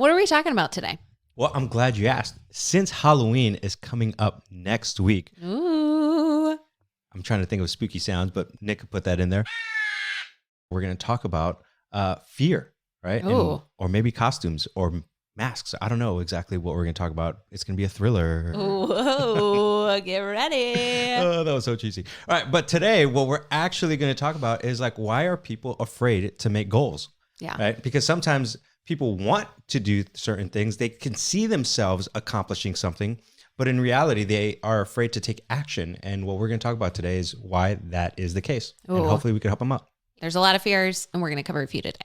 What are we talking about today? Well, I'm glad you asked. Since Halloween is coming up next week, Ooh. I'm trying to think of spooky sounds, but Nick could put that in there. We're going to talk about fear, right? Ooh. Or maybe costumes or masks. I don't know exactly what we're going to talk about. It's going to be a thriller. Ooh, get ready. Oh, that was so cheesy. All right. But today, what we're actually going to talk about is like, why are people afraid to make goals? Yeah. Right? Because sometimes people want to do certain things. They can see themselves accomplishing something, but in reality, they are afraid to take action. And what we're going to talk about today is why that is the case. Ooh. And hopefully we can help them out. There's a lot of fears, and we're going to cover a few today.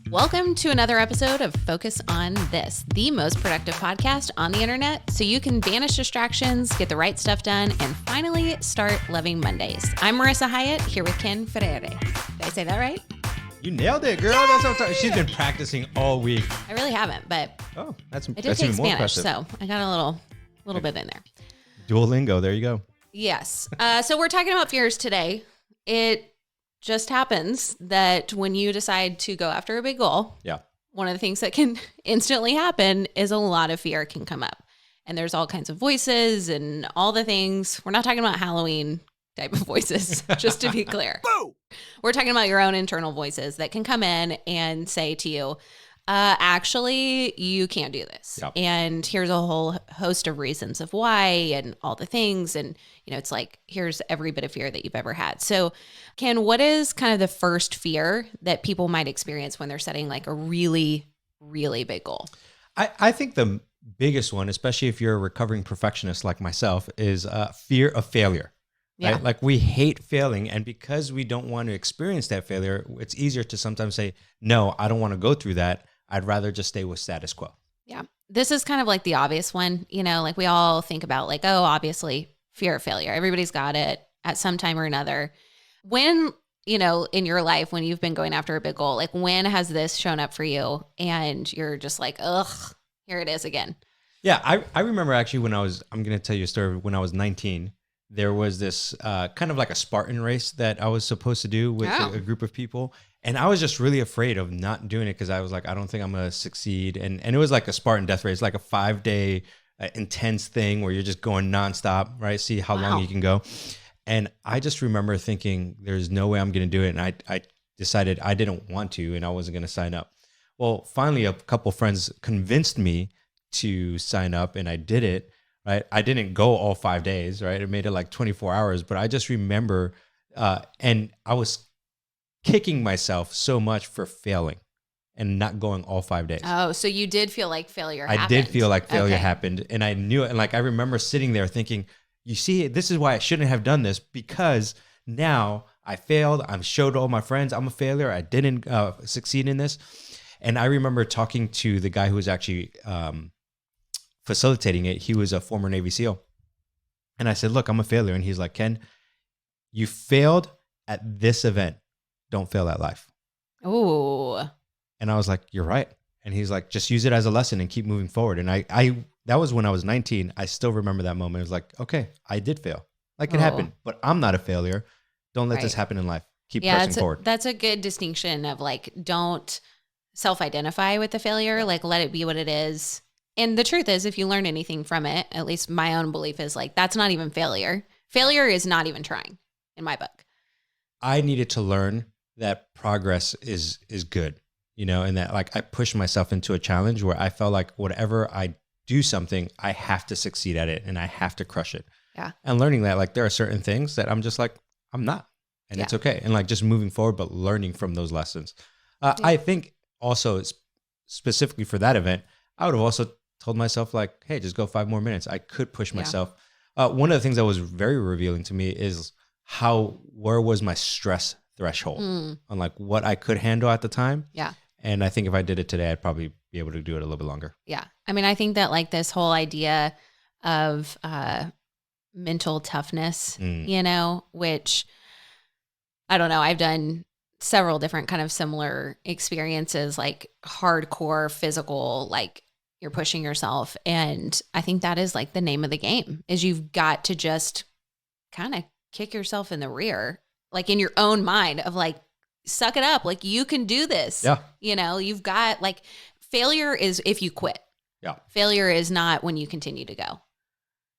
Welcome to another episode of Focus on This, the most productive podcast on the internet, so you can banish distractions, get the right stuff done, and finally start loving Mondays. I'm Marissa Hyatt, here with Ken Ferreira. Did I say that right? You nailed it, girl. That's what I'm talking. She's been practicing all week. I really haven't, but That's I did that's take even more Spanish, impressive. so I got a little bit in there. Duolingo. There you go. Yes. So we're talking about fears today. It just happens that when you decide to go after a big goal, Yeah. one of the things that can instantly happen is a lot of fear can come up. And there's all kinds of voices and all the things. We're not talking about Halloween type of voices, just to be clear. We're talking about your own internal voices that can come in and say to you, actually, you can't do this. Yep. And here's a whole host of reasons of why and all the things. And, it's like, here's every bit of fear that you've ever had. So, Ken, what is kind of the first fear that people might experience when they're setting like a really, really big goal? I think the biggest one, especially if you're a recovering perfectionist like myself, is fear of failure. Right? Yeah. Like we hate failing. And because we don't want to experience that failure, it's easier to sometimes say, no, I don't want to go through that. I'd rather just stay with status quo. Yeah. This is kind of like the obvious one, like we all think about like, oh, obviously fear of failure. Everybody's got it at some time or another. When, in your life, when you've been going after a big goal, like when has this shown up for you and you're just like, ugh, here it is again. Yeah. I remember actually I'm going to tell you a story. When I was 19, there was this kind of like a Spartan race that I was supposed to do with a group of people. And I was just really afraid of not doing it because I was like, I don't think I'm going to succeed. And it was like a Spartan death race, like a 5-day intense thing where you're just going nonstop, right? See how long you can go. And I just remember thinking, there's no way I'm going to do it. And I decided I didn't want to, and I wasn't going to sign up. Well, finally, a couple friends convinced me to sign up, and I did it, right? I didn't go all 5 days, right? It made it like 24 hours, but I just remember, and I was kicking myself so much for failing and not going all 5 days. Oh, so you did feel like failure happened. I did feel like failure happened, and I knew it. And like I remember sitting there thinking, you see, this is why I shouldn't have done this, because now I failed. I showed all my friends I'm a failure. I didn't succeed in this. And I remember talking to the guy who was actually facilitating it. He was a former Navy SEAL. And I said, look, I'm a failure. And he's like, Ken, you failed at this event. Don't fail at life. Oh. And I was like, you're right. And he's like, just use it as a lesson and keep moving forward. And I that was when I was 19. I still remember that moment. It was like, okay, I did fail. Like it happened, but I'm not a failure. Don't let this happen in life. Keep pressing forward. That's a good distinction of like, don't self-identify with the failure. Like, let it be what it is. And the truth is, if you learn anything from it, at least my own belief is like, that's not even failure. Failure is not even trying in my book. I needed to learn that progress is good, and that like I pushed myself into a challenge where I felt like whatever I do something, I have to succeed at it and I have to crush it. Yeah. And learning that like there are certain things that I'm just like, I'm not, and it's okay. And like just moving forward, but learning from those lessons. I think also specifically for that event, I would have also told myself like, hey, just go 5 more minutes. I could push myself. One of the things that was very revealing to me is where was my stress threshold on like what I could handle at the time. Yeah. And I think if I did it today, I'd probably be able to do it a little bit longer. Yeah. I mean, I think that like this whole idea of mental toughness, which I don't know, I've done several different kind of similar experiences, like hardcore physical, like you're pushing yourself. And I think that is like the name of the game, is you've got to just kind of kick yourself in the rear, like in your own mind of like, suck it up. Like you can do this. Yeah. You've got like failure is if you quit. Yeah. Failure is not when you continue to go.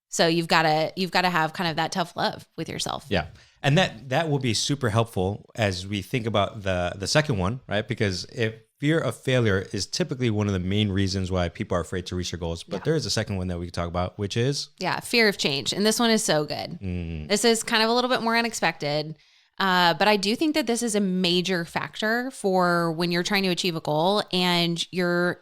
So you've got to have kind of that tough love with yourself. Yeah. And that will be super helpful as we think about the second one, right? Because if fear of failure is typically one of the main reasons why people are afraid to reach their goals. But there is a second one that we can talk about, which is? Yeah, fear of change. And this one is so good. This is kind of a little bit more unexpected. But I do think that this is a major factor for when you're trying to achieve a goal, and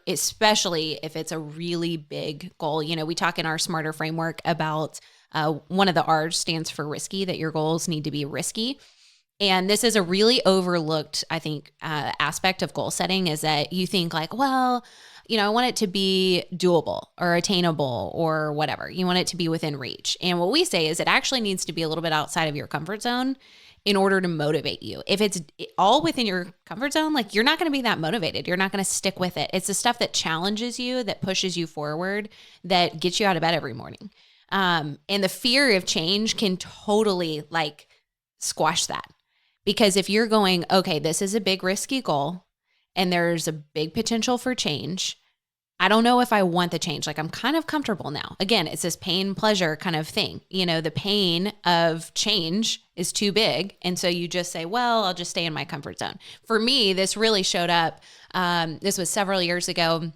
especially if it's a really big goal. We talk in our Smarter framework about one of the R's stands for risky, that your goals need to be risky. And this is a really overlooked, I think, aspect of goal setting, is that you think like, well, I want it to be doable or attainable or whatever. You want it to be within reach. And what we say is it actually needs to be a little bit outside of your comfort zone in order to motivate you. If it's all within your comfort zone, like you're not going to be that motivated. You're not going to stick with it. It's the stuff that challenges you, that pushes you forward, that gets you out of bed every morning. And the fear of change can totally like squash that. Because if you're going, okay, this is a big risky goal and there's a big potential for change, I don't know if I want the change. Like I'm kind of comfortable now. Again, it's this pain pleasure kind of thing. The pain of change is too big. And so you just say, well, I'll just stay in my comfort zone. For me, this really showed up. This was several years ago.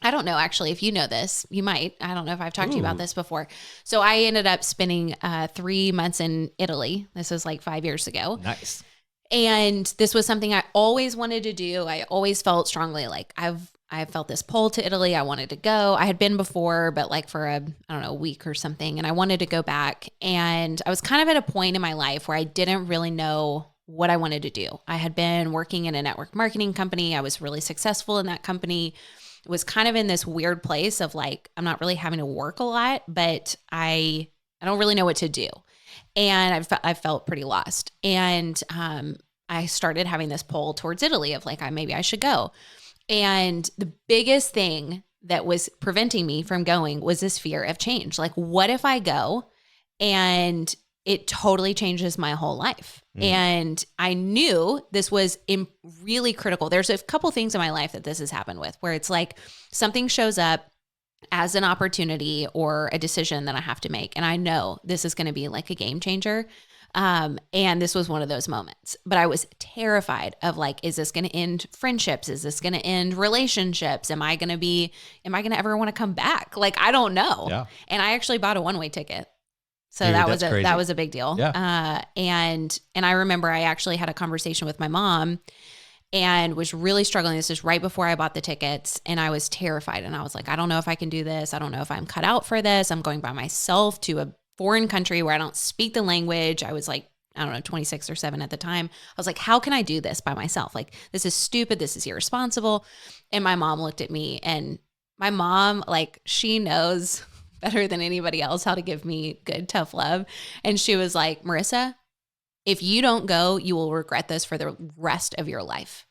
I don't know, actually, if you know this, you might. I don't know if I've talked to you about this before. So I ended up spending 3 months in Italy. This was like 5 years ago. Nice. And this was something I always wanted to do. I always felt strongly like I felt this pull to Italy. I wanted to go. I had been before, but like for a week or something. And I wanted to go back. And I was kind of at a point in my life where I didn't really know what I wanted to do. I had been working in a network marketing company. I was really successful in that company. Was kind of in this weird place of like, I'm not really having to work a lot, but I don't really know what to do. And I felt pretty lost. And I started having this pull towards Italy of like, maybe I should go. And the biggest thing that was preventing me from going was this fear of change. Like, what if I go and it totally changes my whole life? And I knew this was really critical. There's a couple things in my life that this has happened with, where it's like something shows up as an opportunity or a decision that I have to make. And I know this is going to be like a game changer. And this was one of those moments, but I was terrified of like, is this going to end friendships? Is this going to end relationships? Am I going to ever want to come back? Like, I don't know. Yeah. And I actually bought a one-way ticket. So Dude, that was a big deal. Yeah. And I remember I actually had a conversation with my mom and was really struggling. This is right before I bought the tickets, and I was terrified. And I was like, I don't know if I can do this. I don't know if I'm cut out for this. I'm going by myself to a foreign country where I don't speak the language. I was like, I don't know, 26 or 7 at the time. I was like, how can I do this by myself? Like, this is stupid. This is irresponsible. And my mom looked at me, and my mom, like, she knows better than anybody else how to give me good, tough love. And she was like, Marissa, if you don't go, you will regret this for the rest of your life.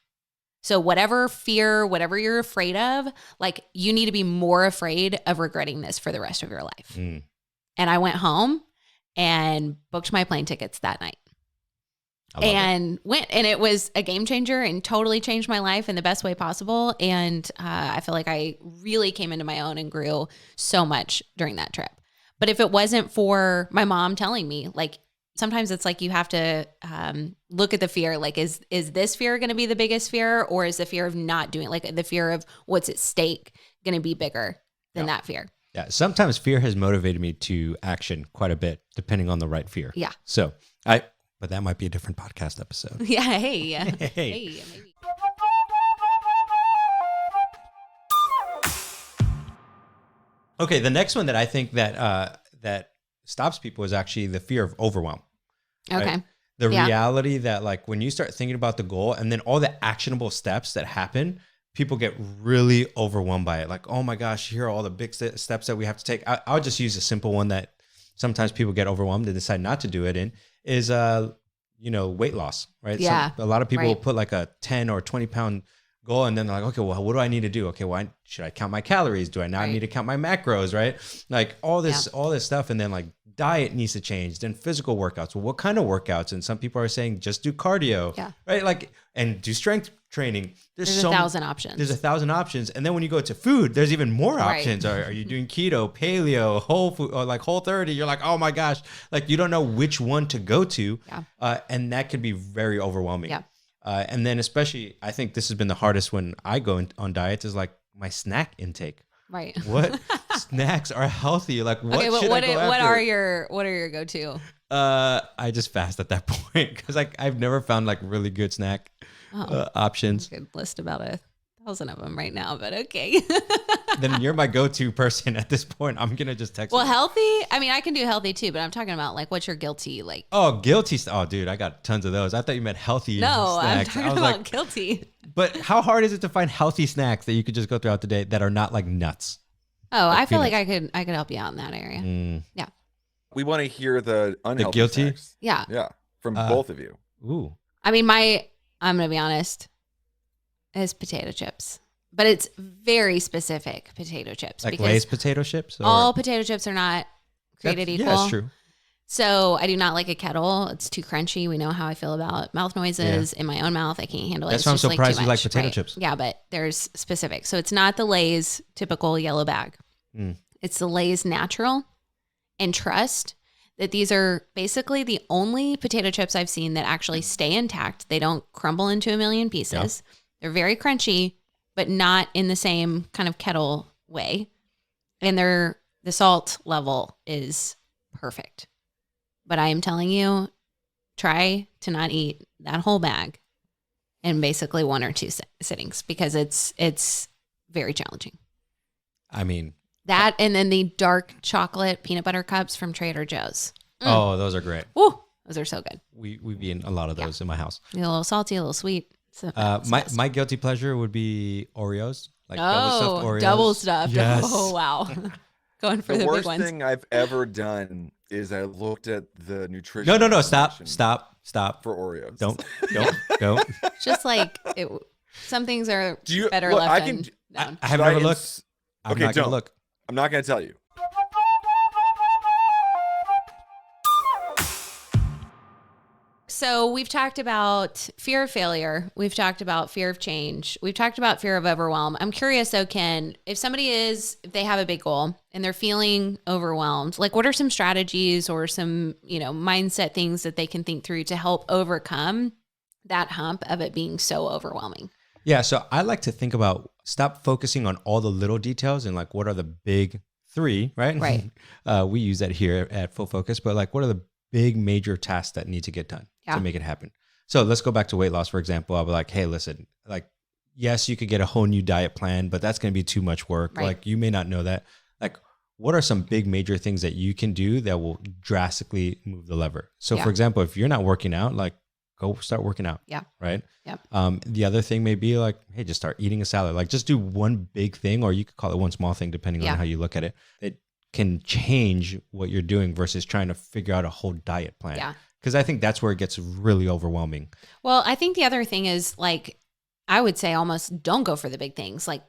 So whatever fear, whatever you're afraid of, like, you need to be more afraid of regretting this for the rest of your life. And I went home and booked my plane tickets that night. Went, and it was a game changer and totally changed my life in the best way possible. And I feel like I really came into my own and grew so much during that trip. But if it wasn't for my mom telling me, like, sometimes it's like you have to look at the fear, like, is this fear going to be the biggest fear, or is the fear of not doing, like the fear of what's at stake, going to be bigger than that fear? Yeah. Sometimes fear has motivated me to action quite a bit, depending on the right fear. Yeah. So but that might be a different podcast episode. Yeah. Hey. Maybe. Okay. The next one that I think that stops people is actually the fear of overwhelm. Okay. Right? The reality that, like, when you start thinking about the goal and then all the actionable steps that happen, people get really overwhelmed by it. Like, oh my gosh, here are all the big steps that we have to take. I'll just use a simple one that sometimes people get overwhelmed and decide not to do it in is, weight loss, right? Yeah. So a lot of people put like a 10 or 20 pound goal, and then they're like, okay, well, what do I need to do? Okay, well, should I count my calories? Do I now need to count my macros, right? Like all this stuff. And then like diet needs to change, then physical workouts. Well, what kind of workouts? And some people are saying just do cardio, right? Like, and do strength training. There's 1,000 options. There's 1,000 options. And then when you go to food, there's even more options. Are you doing keto, paleo, whole food, or like Whole30? You're like, oh my gosh, like you don't know which one to go to. Yeah. And that can be very overwhelming. Yeah. And then especially, I think this has been the hardest when I go on diets is like my snack intake. Right. What snacks are healthy? Like what should I go after? What are your go-to? I just fast at that point because like I've never found like really good snack options. Good list, about 1,000 of them right now, but okay. Then you're my go-to person at this point. I'm gonna just text. Well, healthy. I mean, I can do healthy too, but I'm talking about like what's your guilty like? Oh, guilty. Oh, dude, I got tons of those. I thought you meant healthy. No, snacks. I'm talking about guilty. But how hard is it to find healthy snacks that you could just go throughout the day that are not like nuts? Oh, like I feel like I could help you out in that area. Yeah. We want to hear the unhealthy guilty snacks. Yeah. Yeah. From both of you. Ooh. I mean, I'm going to be honest, is potato chips. But it's very specific potato chips. Like Lay's potato chips? Or? All potato chips are not created equal. Yeah, that's true. So I do not like a kettle. It's too crunchy. We know how I feel about mouth noises in my own mouth. I can't handle it. That's why I'm surprised you like potato chips. Yeah, but there's specific. So it's not the Lay's typical yellow bag. It's the Lay's natural. And trust that these are basically the only potato chips I've seen that actually stay intact. They don't crumble into a million pieces. Yeah. They're very crunchy, but not in the same kind of kettle way. And the salt level is perfect. But I am telling you, try to not eat that whole bag in basically 1 or 2 sittings because it's very challenging. I mean, that and then the dark chocolate peanut butter cups from Trader Joe's. Oh, those are great. Ooh, those are so good. We've eaten a lot of those in my house. A little salty, a little sweet. So, my guilty pleasure would be Oreos, like double stuffed Oreos. Double stuffed. Yes. Oh wow, going for the big ones. The worst thing I've ever done is I looked at the nutrition. No! Stop for Oreos. Don't. Just like some things are better left undone. I have never looked. I'm not gonna look. I'm not gonna tell you. So we've talked about fear of failure. We've talked about fear of change. We've talked about fear of overwhelm. I'm curious though, Ken, if they have a big goal and they're feeling overwhelmed, like what are some strategies or some, mindset things that they can think through to help overcome that hump of it being so overwhelming? Yeah. So I like to think about stop focusing on all the little details and like what are the big 3, right? Right. We use that here at Full Focus, but like what are the big major tasks that need to get done to make it happen? So let's go back to weight loss, for example. I'll be like, hey, listen, like, yes, you could get a whole new diet plan, but that's going to be too much work. Right. Like you may not know that. Like, what are some big major things that you can do that will drastically move the lever? So for example, if you're not working out, like go start working out. Yeah. Right. Yeah. The other thing may be like, hey, just start eating a salad. Like just do one big thing, or you could call it one small thing, depending on how you look at it. It can change what you're doing versus trying to figure out a whole diet plan. Yeah. Because I think that's where it gets really overwhelming. Well, I think the other thing is like, I would say almost don't go for the big things. Like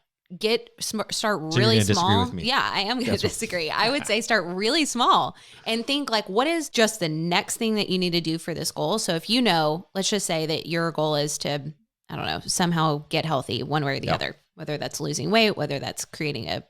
start really small. Disagree with me? Yeah, I am going to disagree. I would say start really small and think like, what is just the next thing that you need to do for this goal? So if let's just say that your goal is to, I don't know, somehow get healthy one way or the other, whether that's losing weight, whether that's creating a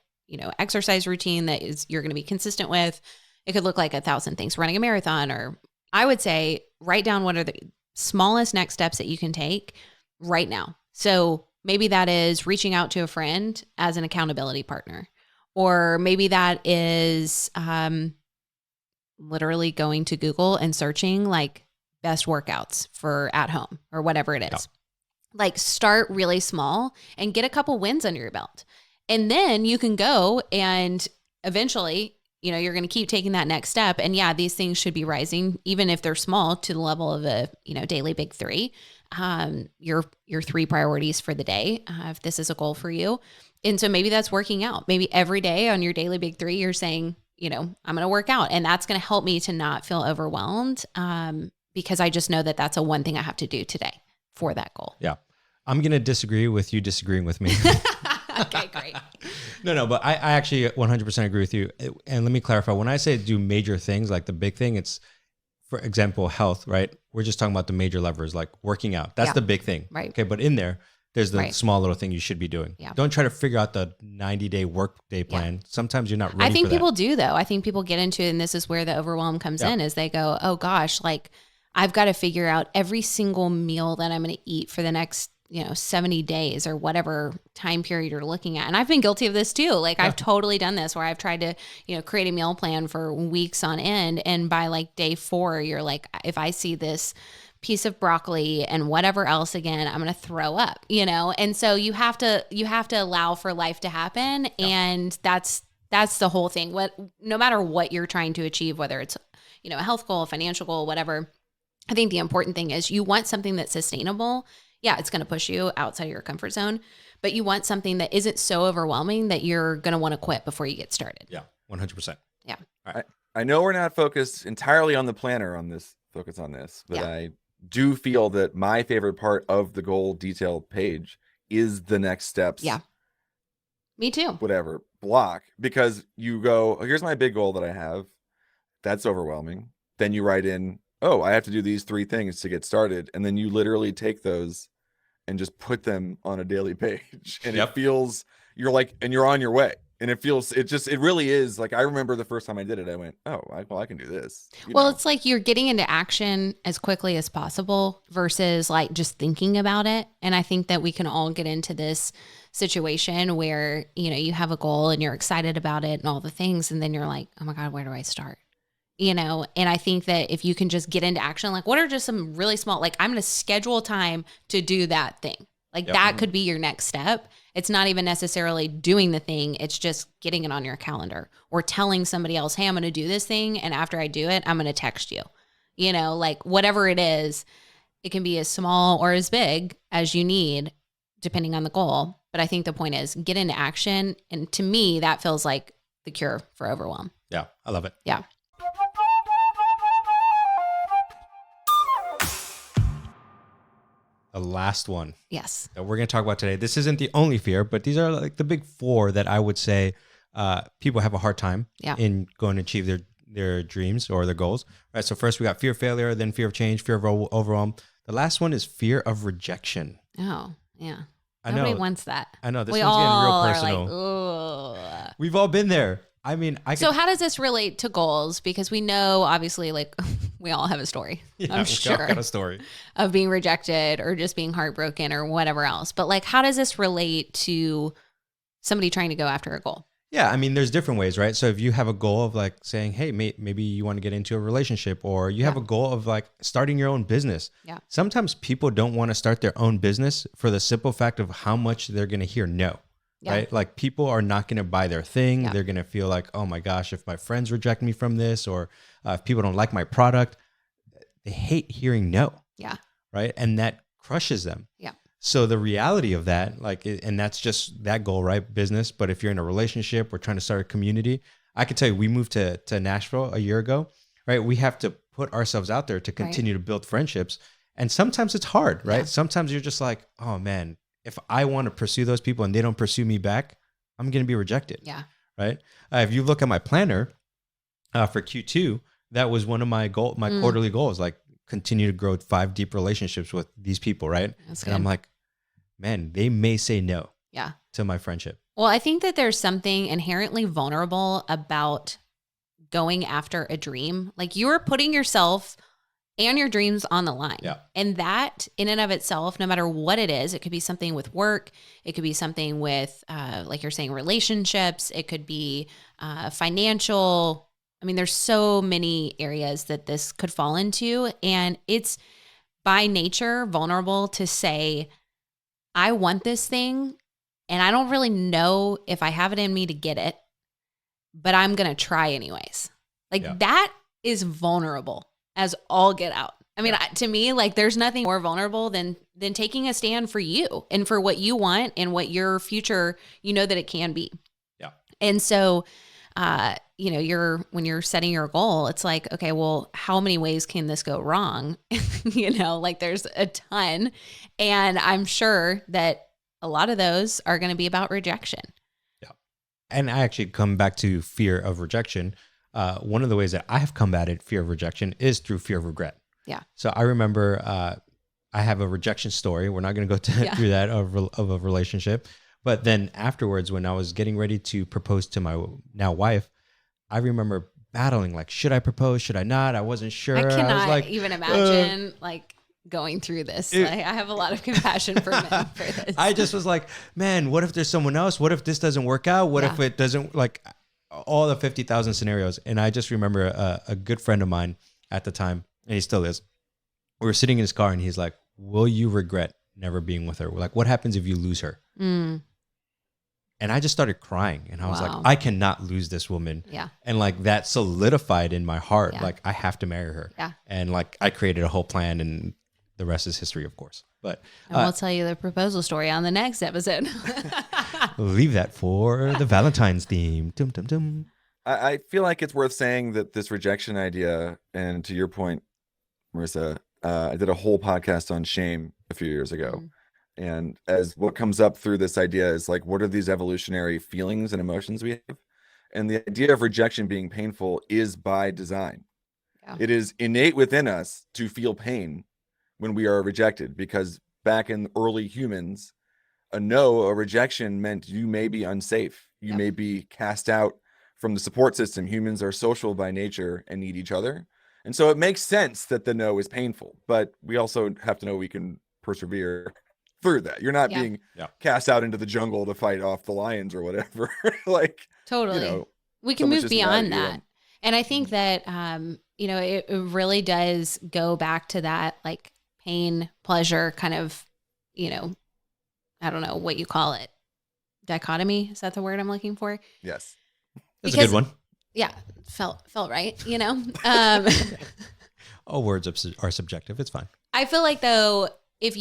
exercise routine that you're going to be consistent with. It could look like 1,000 things, running a marathon, or I would say write down what are the smallest next steps that you can take right now. So maybe that is reaching out to a friend as an accountability partner, or maybe that is literally going to Google and searching like best workouts for at home or whatever it is. Yeah. Like start really small and get a couple wins under your belt. And then you can go and eventually, you're going to keep taking that next step. And yeah, these things should be rising, even if they're small, to the level of a, daily big 3, your 3 priorities for the day, if this is a goal for you. And so maybe that's working out. Maybe every day on your daily big 3, you're saying, I'm going to work out, and that's going to help me to not feel overwhelmed. Because I just know that that's a one thing I have to do today for that goal. Yeah. I'm going to disagree with you disagreeing with me. Okay, great. No, but I actually 100% agree with you. And let me clarify. When I say do major things, like the big thing, it's for example, health, right? We're just talking about the major levers, like working out. That's the big thing. Right. Okay. But in there, there's the Right. small little thing you should be doing. Yeah. Don't try to figure out the 90-day work day plan. Yeah. Sometimes you're not ready I think for that. people do, though. I think people get into it, and this is where the overwhelm comes in, is they go, oh gosh, like I've got to figure out every single meal that I'm going to eat for the next 70 days or whatever time period you're looking at. And I've been guilty of this too. Like I've totally done this where I've tried to, create a meal plan for weeks on end. And by like day 4, you're like, if I see this piece of broccoli and whatever else again, I'm going to throw up, And so you have to allow for life to happen. Yeah. And that's the whole thing. No matter what you're trying to achieve, whether it's, a health goal, a financial goal, whatever, I think the important thing is you want something that's sustainable. Yeah, it's going to push you outside of your comfort zone, but you want something that isn't so overwhelming that you're going to want to quit before you get started. Yeah, 100%. Yeah. All right. I know we're not focused entirely on the planner focus on this, but I do feel that my favorite part of the goal detail page is the next steps. Yeah. Me too. Whatever block, because you go, here's my big goal that I have. That's overwhelming. Then you write in, oh, I have to do these 3 things to get started. And then you literally take those and just put them on a daily page. And it feels, you're like, and you're on your way. And it really is like, I remember the first time I did it, I went, oh, I can do this. It's like you're getting into action as quickly as possible versus like just thinking about it. And I think that we can all get into this situation where, you have a goal and you're excited about it and all the things. And then you're like, oh my God, where do I start? And I think that if you can just get into action, like what are just some really small, like I'm going to schedule time to do that thing. Like that could be your next step. It's not even necessarily doing the thing. It's just getting it on your calendar or telling somebody else, hey, I'm going to do this thing. And after I do it, I'm going to text you, like whatever it is, it can be as small or as big as you need, depending on the goal. But I think the point is get into action. And to me, that feels like the cure for overwhelm. Yeah. I love it. Yeah. The last one. Yes. That we're going to talk about today. This isn't the only fear, but these are like the big 4 that I would say people have a hard time in going to achieve their dreams or their goals. Right. So first we got fear of failure, then fear of change, fear of overwhelm. The last one is fear of rejection. Oh, yeah. Nobody wants that. I know. This one's getting real personal. Like, we've all been there. I mean, so how does this relate to goals? Because we know, obviously, like we all have a story. Yeah, I'm sure got a story of being rejected or just being heartbroken or whatever else. But like, how does this relate to somebody trying to go after a goal? Yeah, I mean, there's different ways, right? So if you have a goal of like saying, hey, maybe you want to get into a relationship, or you have a goal of like starting your own business. Yeah. Sometimes people don't want to start their own business for the simple fact of how much they're going to hear no. Yeah. Right? Like people are not going to buy their thing. Yeah. They're going to feel like, oh my gosh, if my friends reject me from this, or if people don't like my product, they hate hearing no. Yeah. Right. And that crushes them. Yeah. So the reality of that, like, and that's just that goal, right? Business. But if you're in a relationship, we're trying to start a community. I can tell you, we moved to Nashville a year ago, right? We have to put ourselves out there to continue to build friendships. And sometimes it's hard, right? Yeah. Sometimes you're just like, oh man, if I want to pursue those people and they don't pursue me back, I'm going to be rejected. Yeah. Right. If you look at my planner for Q2, that was one of my quarterly goals, like continue to grow 5 deep relationships with these people. Right. That's and good. I'm like, man, they may say no yeah. to my friendship. Well, I think that there's something inherently vulnerable about going after a dream. Like you're putting yourself and your dreams on the line. Yeah. And that in and of itself, no matter what it is, it could be something with work. It could be something with, like you're saying, relationships. It could be financial. I mean, there's so many areas that this could fall into. And it's by nature vulnerable to say, I want this thing and I don't really know if I have it in me to get it, but I'm going to try anyways. Like that is vulnerable as all get out. I mean, to me, like there's nothing more vulnerable than taking a stand for you and for what you want and what your future, that it can be. Yeah. And so, when you're setting your goal, it's like, okay, well, how many ways can this go wrong? Like there's a ton. And I'm sure that a lot of those are going to be about rejection. Yeah. And I actually come back to fear of rejection. one of the ways that I have combated fear of rejection is through fear of regret. Yeah. So I remember I have a rejection story. We're not going to go through that of a relationship. But then afterwards, when I was getting ready to propose to my now wife, I remember battling, like, should I propose? Should I not? I wasn't sure. I cannot I was like, even imagine like going through this. I have a lot of compassion for men for this. I just was like, man, what if there's someone else? What if this doesn't work out? What if it doesn't, like, all the 50,000 scenarios. And I just remember a good friend of mine at the time, and he still is. We were sitting in his car and he's like, will you regret never being with her? We're like, what happens if you lose her? And I just started crying, and I was like, I cannot lose this woman. Yeah. And like that solidified in my heart, like I have to marry her. Yeah. And like I created a whole plan, and the rest is history, of course. But and we'll tell you the proposal story on the next episode. leave that for the Valentine's theme. Dum, dum, dum. I feel like it's worth saying that this rejection idea, and to your point, Marissa, I did a whole podcast on shame a few years ago. And as what comes up through this idea is like, what are these evolutionary feelings and emotions we have? And the idea of rejection being painful is by design. Yeah. It is innate within us to feel pain when we are rejected, because back in early humans, a rejection meant you may be unsafe. You may be cast out from the support system. Humans are social by nature and need each other. And so it makes sense that the no is painful, but we also have to know we can persevere through that. You're not being cast out into the jungle to fight off the lions or whatever. Like, totally. We can move beyond that. And I think that, it really does go back to that, like, pain, pleasure kind of, I don't know what you call it. Dichotomy. Is that the word I'm looking for? Yes. That's a good one. Yeah. Felt right, All words are subjective. It's fine. I feel like, though, if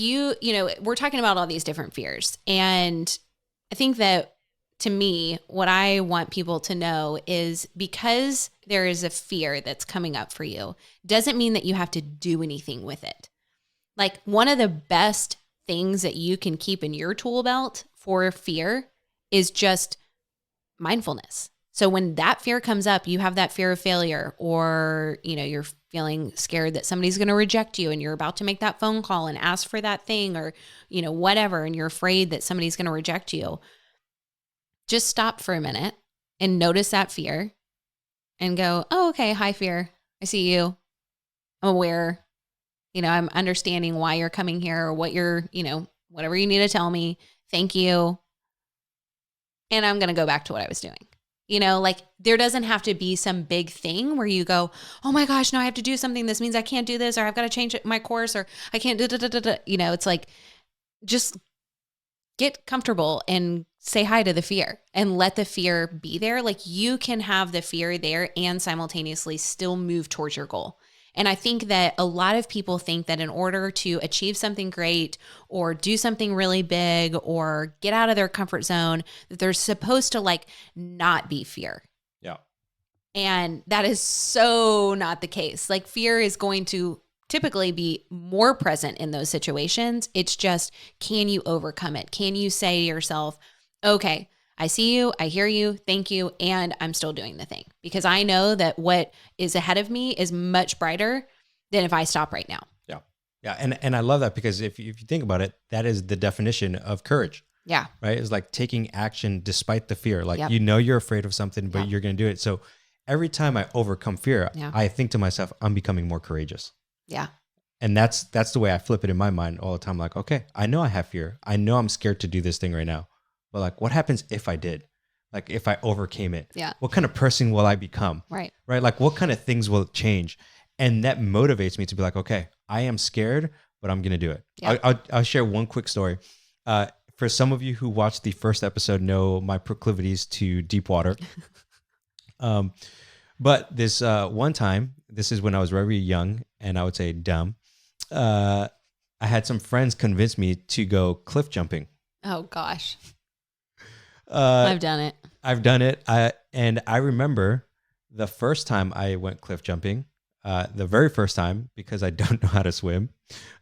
we're talking about all these different fears, and I think that, to me, what I want people to know is, because there is a fear that's coming up for you, doesn't mean that you have to do anything with it. Like, one of the best things that you can keep in your tool belt for fear is just mindfulness. So when that fear comes up, you have that fear of failure, or, you're feeling scared that somebody's going to reject you, and you're about to make that phone call and ask for that thing, or, whatever, and you're afraid that somebody's going to reject you. Just stop for a minute and notice that fear and go, oh, okay. Hi, fear. I see you. I'm aware. I'm understanding why you're coming here, or what you're, whatever you need to tell me. Thank you. And I'm going to go back to what I was doing. Like, there doesn't have to be some big thing where you go, oh my gosh, no, I have to do something. This means I can't do this, or I've got to change my course, or I can't do da. It's like, just get comfortable and say hi to the fear and let the fear be there. Like, you can have the fear there and simultaneously still move towards your goal. And I think that a lot of people think that in order to achieve something great, or do something really big, or get out of their comfort zone, that they're supposed to, like, not be fear. Yeah. And that is so not the case. Like, fear is going to typically be more present in those situations. It's just, can you overcome it? Can you say to yourself, okay, I see you, I hear you, thank you, and I'm still doing the thing, because I know that what is ahead of me is much brighter than if I stop right now. Yeah. Yeah. And I love that, because if you think about it, that is the definition of courage. Yeah. Right. It's like taking action despite the fear. Like, you're afraid of something, but you're going to do it. So every time I overcome fear, I think to myself, I'm becoming more courageous. Yeah. And that's the way I flip it in my mind all the time. Like, okay, I know I have fear. I know I'm scared to do this thing right now. But like, what happens if I did? Like, if I overcame it? Yeah. What kind of person will I become? Right. Right. Like, what kind of things will change? And that motivates me to be like, okay, I am scared, but I'm going to do it. Yeah. I'll share one quick story. For some of you who watched the first episode know my proclivities to deep water. But this one time, this is when I was very young, and I would say dumb. I had some friends convince me to go cliff jumping. Oh gosh. I've done it. And I remember the first time I went cliff jumping, the very first time, because I don't know how to swim,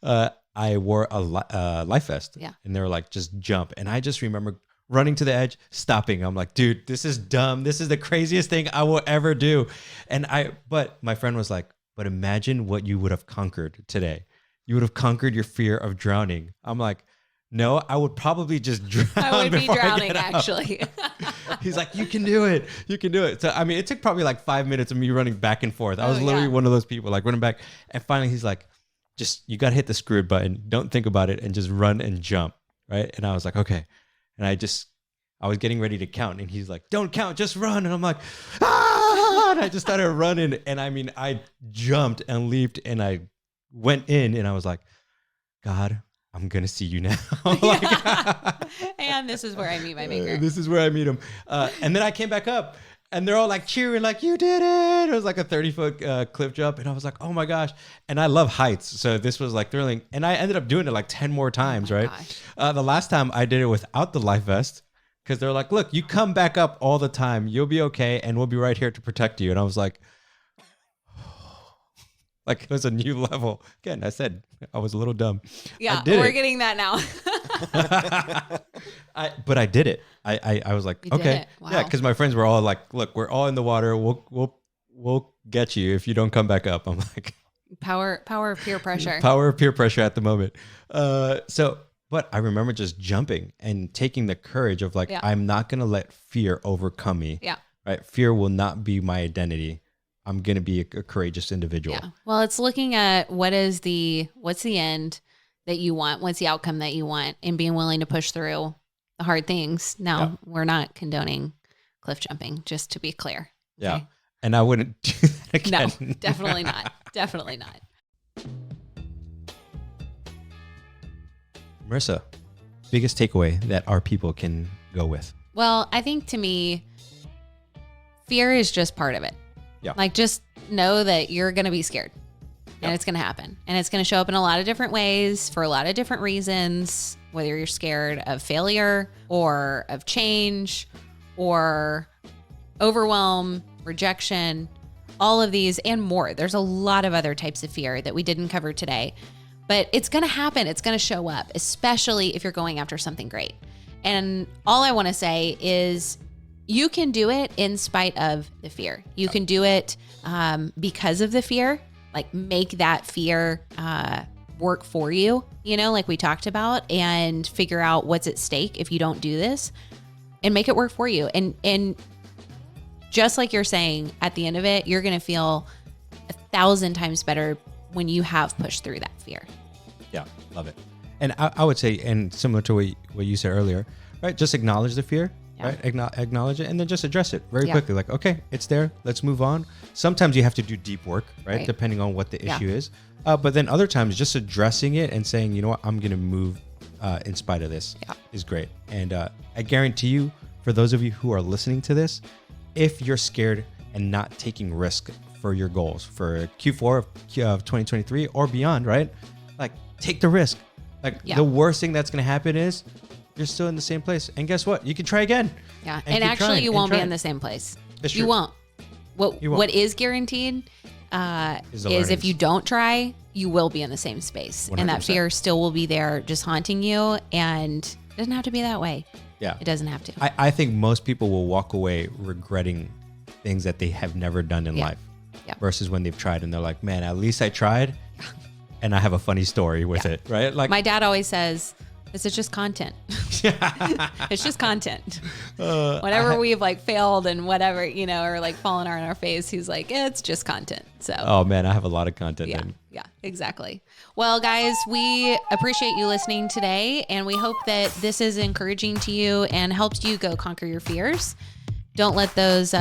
I wore a life vest. Yeah. And they were like, just jump. And I just remember running to the edge, stopping. I'm like, dude, this is dumb. This is the craziest thing I will ever do. But my friend was like, but imagine what you would have conquered today. You would have conquered your fear of drowning. I'm like, no, I would probably just drown. I would be drowning, actually. He's like, you can do it. You can do it. So, I mean, it took probably like 5 minutes of me running back and forth. I was literally one of those people like running back. And finally he's like, you got to hit the screwed button. Don't think about it and just run and jump. Right. And I was like, okay. And I was getting ready to count. And he's like, don't count, just run. And I'm like, ah! And I just started running. And I mean, I jumped and leaped and I went in and I was like, God, I'm going to see you now. And this is where I meet my maker. This is where I meet him. And then I came back up and they're all like cheering, like, you did it. It was like a 30-foot cliff jump. And I was like, oh my gosh. And I love heights. So this was like thrilling. And I ended up doing it like 10 more times, right? The last time I did it without the life vest because they're like, look, you come back up all the time. You'll be okay. And we'll be right here to protect you. And I was like, like it was a new level. Again, I said I was a little dumb. Yeah, we're getting that now. But I did it. I was like, okay, wow. Yeah, because my friends were all like, look, we're all in the water. We'll get you if you don't come back up. I'm like, power of peer pressure. Power of peer pressure at the moment. But I remember just jumping and taking the courage of like, I'm not gonna let fear overcome me. Yeah. Right. Fear will not be my identity. I'm going to be a courageous individual. Yeah. Well, it's looking at what's the end that you want? What's the outcome that you want and being willing to push through the hard things. Now, we're not condoning cliff jumping, just to be clear. Yeah. Okay? And I wouldn't do that again. No, definitely not. Definitely not. Marissa, biggest takeaway that our people can go with? Well, I think to me, fear is just part of it. Yeah. Like just know that you're going to be scared and it's going to happen and it's going to show up in a lot of different ways for a lot of different reasons, whether you're scared of failure or of change or overwhelm, rejection, all of these and more. There's a lot of other types of fear that we didn't cover today, but it's going to happen. It's going to show up, especially if you're going after something great. And all I want to say is you can do it in spite of the fear. You can do it because of the fear, like make that fear work for you, like we talked about, and figure out what's at stake if you don't do this and make it work for you. And just like you're saying, at the end of it, you're going to feel 1,000 times better when you have pushed through that fear. Yeah, love it. And I would say, and similar to what you said earlier, right? Just acknowledge the fear. Yeah. Right? Acknowledge it and then just address it very quickly. Like, okay, it's there. Let's move on. Sometimes you have to do deep work, right? Depending on what the issue is. But then other times just addressing it and saying, you know what, I'm going to move in spite of this is great. And I guarantee you, for those of you who are listening to this, if you're scared and not taking risk for your goals for Q4 of 2023 or beyond, right? Like, take the risk. Like, the worst thing that's going to happen is you're still in the same place. And guess what? You can try again. Yeah. And actually, you won't be in the same place. You won't. What is guaranteed is if you don't try, you will be in the same space. 100%. And that fear still will be there just haunting you. And it doesn't have to be that way. Yeah. It doesn't have to. I think most people will walk away regretting things that they have never done in life versus when they've tried and they're like, man, at least I tried and I have a funny story with it, right? Like my dad always says, it's just content. It's just content. Whenever we've like failed and whatever, or like fallen on our face, he's like, it's just content. So. Oh man, I have a lot of content. Yeah, exactly. Well, guys, we appreciate you listening today, and we hope that this is encouraging to you and helps you go conquer your fears. Don't let those,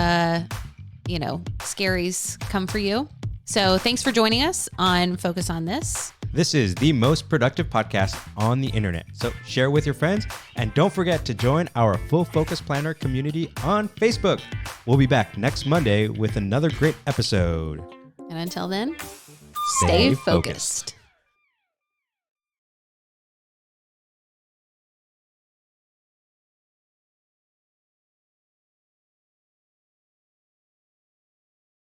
scaries come for you. So thanks for joining us on Focus on This. This is the most productive podcast on the internet. So share with your friends and don't forget to join our Full Focus Planner community on Facebook. We'll be back next Monday with another great episode. And until then, stay focused.